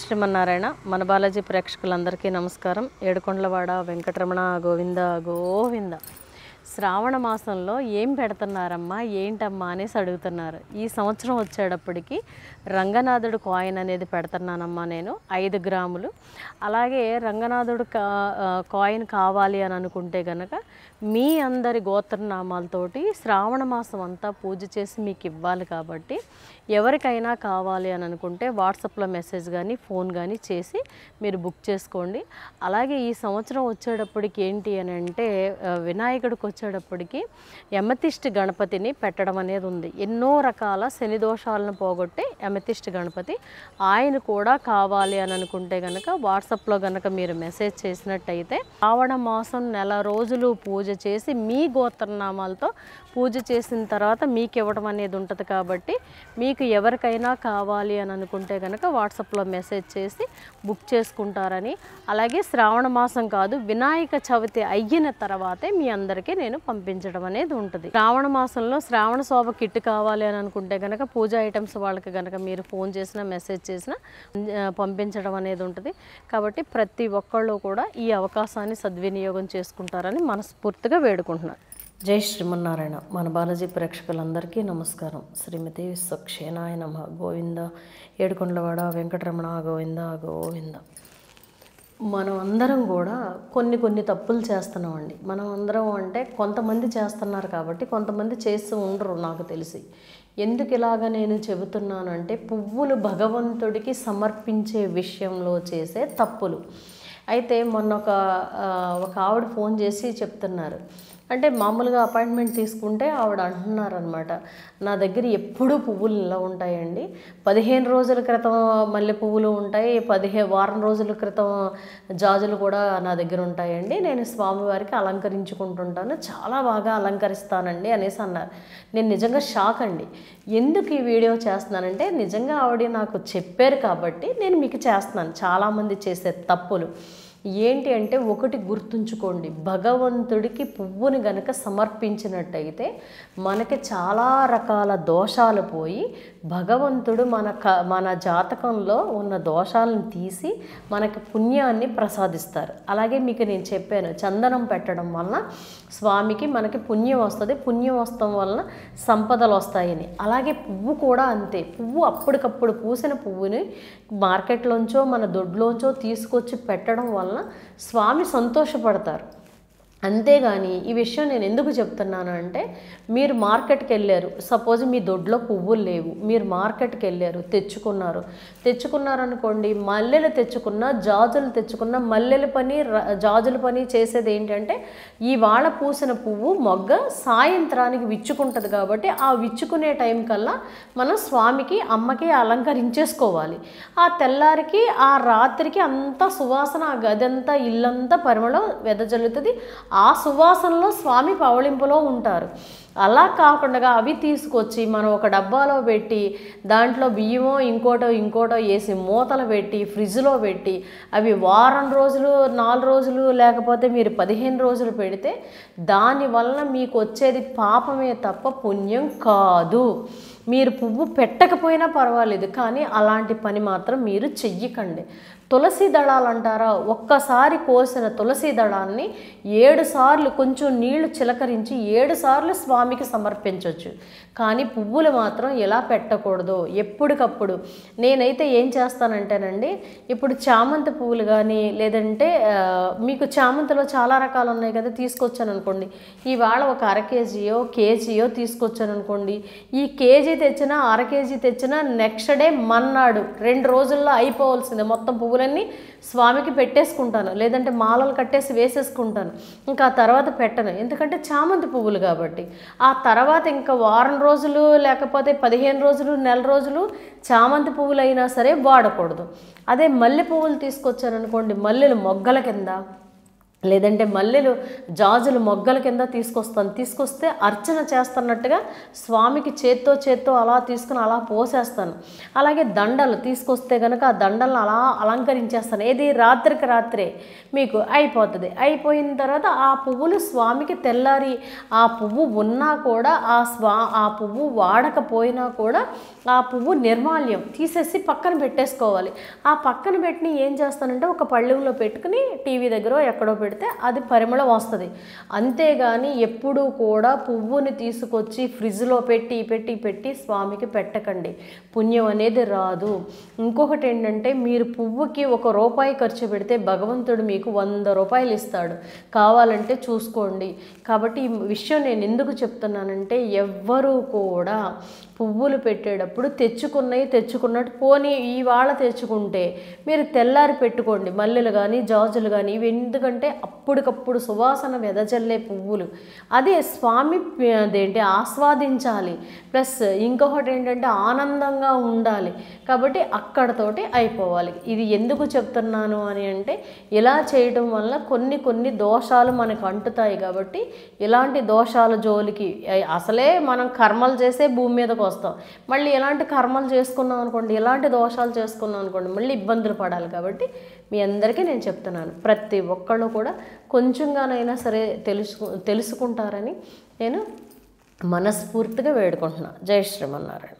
శ్రీమన్నారాయణ. మన బాలాజీ ప్రేక్షకులందరికీ నమస్కారం. ఏడుకొండలవాడ వెంకటరమణ గోవింద గోవింద. శ్రావణ మాసంలో ఏం పెడుతున్నారమ్మా, ఏంటమ్మా అనేసి అడుగుతున్నారు. ఈ సంవత్సరం వచ్చేటప్పటికి రంగనాథుడు కాయిన్ అనేది పెడుతున్నానమ్మా నేను 5 గ్రాములు. అలాగే రంగనాథుడు కాయిన్ కావాలి అని అనుకుంటే కనుక మీ అందరి గోత్రనామాలతోటి శ్రావణ మాసం అంతా పూజ చేసి మీకు ఇవ్వాలి. కాబట్టి ఎవరికైనా కావాలి అని అనుకుంటే వాట్సాప్లో మెసేజ్ కానీ ఫోన్ కానీ చేసి మీరు బుక్ చేసుకోండి. అలాగే ఈ సంవత్సరం వచ్చేటప్పటికి ఏంటి అని అంటే వినాయకుడికి వచ్చేటప్పటికి ఎమతిస్ట్ గణపతిని పెట్టడం అనేది ఉంది. ఎన్నో రకాల శని దోషాలను పోగొట్టే ఎమతిస్ట్ గణపతి ఆయన కూడా కావాలి అని అనుకుంటే కనుక వాట్సాప్లో కనుక మీరు మెసేజ్ చేసినట్టయితే శ్రావణ మాసం నెల రోజులు పూజ చేసి మీ గోత్రనామాలతో పూజ చేసిన తర్వాత మీకు ఇవ్వడం అనేది ఉంటుంది. కాబట్టి మీకు ఎవరికైనా కావాలి అని అనుకుంటే కనుక వాట్సాప్లో మెసేజ్ చేసి బుక్ చేసుకుంటారని, అలాగే శ్రావణ మాసం కాదు వినాయక చవితి అయిన తర్వాతే మీ అందరికీ నేను పంపించడం అనేది ఉంటుంది. శ్రావణ మాసంలో శ్రావణ శోభ కిట్ కావాలి అని అనుకుంటే కనుక పూజ ఐటమ్స్ వాళ్ళకి కనుక మీరు ఫోన్ చేసినా మెసేజ్ చేసినా పంపించడం అనేది ఉంటుంది. కాబట్టి ప్రతి ఒక్కళ్ళు కూడా ఈ అవకాశాన్ని సద్వినియోగం చేసుకుంటారని మనస్ఫూర్తిగా వేడుకుంటున్నాను. జై శ్రీమన్నారాయణ. మన బాలాజీ ప్రేక్షకులందరికీ నమస్కారం. శ్రీమతి విశ్వక్షేణాయ నమః. గోవింద. ఏడుకొండలవాడ వెంకటరమణ గోవింద గోవింద. మనం అందరం కూడా కొన్ని తప్పులు చేస్తున్నామండి. మనం అందరం అంటే కొంతమంది చేస్తున్నారు కాబట్టి కొంతమంది చేస్తూ ఉండరు నాకు తెలిసి. ఎందుకు ఇలాగ నేను చెబుతున్నానంటే పువ్వులు భగవంతుడికి సమర్పించే విషయంలో చేసే తప్పులు. అయితే మొన్న ఒక ఆవిడ ఫోన్ చేసి చెప్తున్నారు. అంటే మామూలుగా అపాయింట్మెంట్ తీసుకుంటే ఆవిడ అంటున్నారనమాట, నా దగ్గర ఎప్పుడూ పువ్వులు ఇలా ఉంటాయండి. 15 రోజుల క్రితం మల్లె పువ్వులు ఉంటాయి, వారం రోజుల క్రితం జాజులు కూడా నా దగ్గర ఉంటాయండి. నేను స్వామివారికి అలంకరించుకుంటుంటాను, చాలా బాగా అలంకరిస్తానండి అనేసి అన్నారు. నేను నిజంగా షాక్ అండి. ఎందుకు ఈ వీడియో చేస్తున్నానంటే నిజంగా ఆవిడ నాకు చెప్పారు కాబట్టి నేను మీకు చేస్తున్నాను. చాలామంది చేసే తప్పులు ఏంటి అంటే, ఒకటి గుర్తుంచుకోండి, భగవంతుడికి పువ్వుని గనక సమర్పించినట్టయితే మనకి చాలా రకాల దోషాలు పోయి భగవంతుడు మన జాతకంలో ఉన్న దోషాలను తీసి మనకి పుణ్యాన్ని ప్రసాదిస్తారు. అలాగే మీకు నేను చెప్పాను, చందనం పెట్టడం వలన స్వామికి మనకి పుణ్యం వస్తుంది, పుణ్యం వస్తాం వలన సంపదలు వస్తాయని. అలాగే పువ్వు కూడా అంతే. పువ్వు అప్పటికప్పుడు పూసిన పువ్వుని మార్కెట్లోంచో మన దొడ్లోంచో తీసుకొచ్చి పెట్టడం వలన స్వామి సంతోషపడతారు. అంతేగాని ఈ విషయం నేను ఎందుకు చెప్తున్నాను అంటే, మీరు మార్కెట్కి వెళ్ళారు, సపోజ్ మీ దొడ్లో పువ్వులు లేవు, మీరు మార్కెట్కి వెళ్ళారు, తెచ్చుకున్నారనుకోండి, మల్లెలు తెచ్చుకున్న జాజులు తెచ్చుకున్న జాజుల పని చేసేది ఏంటంటే, ఇవాళ పూసిన పువ్వు మొగ్గ సాయంత్రానికి విచ్చుకుంటుంది. కాబట్టి ఆ విచ్చుకునే టైం కల్లా మనం స్వామికి అమ్మకి అలంకరించేసుకోవాలి. ఆ తెల్లారికి ఆ రాత్రికి అంతా సువాసన, ఆ గదంతా ఇల్లంతా పరిమళం వెదజల్లుతుంది. ఆ సువాసనలో స్వామి పవళింపులో ఉంటారు. అలా కాకుండా అవి తీసుకొచ్చి మనం ఒక డబ్బాలో పెట్టి దాంట్లో బియ్యమో ఇంకోటో వేసి మూతలు పెట్టి ఫ్రిడ్జ్లో పెట్టి అవి వారం రోజులు 4 రోజులు లేకపోతే మీరు 15 రోజులు పెడితే దానివల్ల మీకు వచ్చేది పాపమే తప్ప పుణ్యం కాదు. మీరు పువ్వు పెట్టకపోయినా పర్వాలేదు, కానీ అలాంటి పని మాత్రం మీరు చెయ్యకండి. తులసి దళాలు అంటారా, ఒక్కసారి కోసిన తులసి దళాన్ని 7 సార్లు కొంచెం నీళ్లు చిలకరించి 7 సార్లు స్వామికి సమర్పించవచ్చు. కానీ పువ్వులు మాత్రం ఎలా పెట్టకూడదు. ఎప్పటికప్పుడు నేనైతే ఏం చేస్తానంటేనండి, ఇప్పుడు చామంతి పువ్వులు కానీ లేదంటే మీకు చామంతిలో చాలా రకాలు ఉన్నాయి కదా, తీసుకొచ్చాను అనుకోండి, ఇవాళ ఒక కేజీయో తీసుకొచ్చాను అనుకోండి, ఈ కేజీ తెచ్చినా కేజీ తెచ్చినా నెక్స్ట్ డే మన్నాడు 2 రోజుల్లో అయిపోవాల్సిందే. మొత్తం పువ్వులన్నీ స్వామికి పెట్టేసుకుంటాను, లేదంటే మాలలు కట్టేసి వేసేసుకుంటాను. ఇంకా ఆ తర్వాత పెట్టను, ఎందుకంటే చామంతి పువ్వులు కాబట్టి. ఆ తర్వాత ఇంకా వారం రోజులు లేకపోతే 15 రోజులు నెల రోజులు చామంతి పువ్వులు అయినా సరే వాడకూడదు. అదే మల్లె పువ్వులు తీసుకొచ్చారనుకోండి, మల్లెలు మొగ్గల కింద లేదంటే మల్లెలు జాజులు మొగ్గల కింద తీసుకొస్తే అర్చన చేస్తున్నట్టుగా స్వామికి చేత్తో అలా తీసుకుని అలా పోసేస్తాను. అలాగే దండలు తీసుకొస్తే కనుక ఆ దండలను అలా అలంకరించేస్తాను. ఏది రాత్రికి రాత్రే మీకు అయిపోతుంది. అయిపోయిన తర్వాత ఆ పువ్వులు స్వామికి తెల్లారి ఆ పువ్వు ఉన్నా కూడా ఆ పువ్వు వాడకపోయినా కూడా ఆ పువ్వు నిర్మాల్యం తీసేసి పక్కన పెట్టేసుకోవాలి. ఆ పక్కన పెట్టి ఏం చేస్తానంటే ఒక పళ్ళెంలో పెట్టుకుని టీవీ దగ్గర ఎక్కడో పెడితే అది పరిమళం వస్తుంది. అంతేగాని ఎప్పుడూ కూడా పువ్వుని తీసుకొచ్చి ఫ్రిడ్జ్లో పెట్టి స్వామికి పెట్టకండి, పుణ్యం అనేది రాదు. ఇంకొకటి ఏంటంటే మీరు పువ్వుకి ₹1 ఖర్చు పెడితే భగవంతుడు మీకు 100 రూపాయలు ఇస్తాడు. కావాలంటే చూసుకోండి. కాబట్టి ఈ విషయం నేను ఎందుకు చెప్తున్నానంటే ఎవ్వరూ కూడా పువ్వులు పెట్టేటప్పుడు తెచ్చుకున్నట్టు పోనీ ఇవాళ తెచ్చుకుంటే మీరు తెల్లారి పెట్టుకోండి. మల్లెలు కానీ జాజులు కానీ ఇవి ఎందుకంటే అప్పటికప్పుడు సువాసన వెదజల్లే పువ్వులు. అదే స్వామి ఆస్వాదించాలి. ప్లస్ ఇంకొకటి ఏంటంటే ఆనందంగా ఉండాలి. కాబట్టి అక్కడతోటి అయిపోవాలి. ఇది ఎందుకు చెప్తున్నాను అని అంటే ఇలా చేయడం వల్ల కొన్ని దోషాలు మనకు అంటుతాయి. కాబట్టి ఇలాంటి దోషాల జోలికి అసలే మనం కర్మలు చేసే భూమి మీదకి వస్తాం. మళ్ళీ ఎలాంటి కర్మలు చేసుకున్నాం అనుకోండి, ఎలాంటి దోషాలు చేసుకున్నాం అనుకోండి, మళ్ళీ ఇబ్బందులు పడాలి. కాబట్టి మీ అందరికీ నేను చెప్తున్నాను, ప్రతి ఒక్కళ్ళు కూడా కొంచెంగానైనా సరే తెలుసుకుంటారని నేను మనస్ఫూర్తిగా వేడుకుంటున్నాను. జై శ్రీమన్నారాయణ.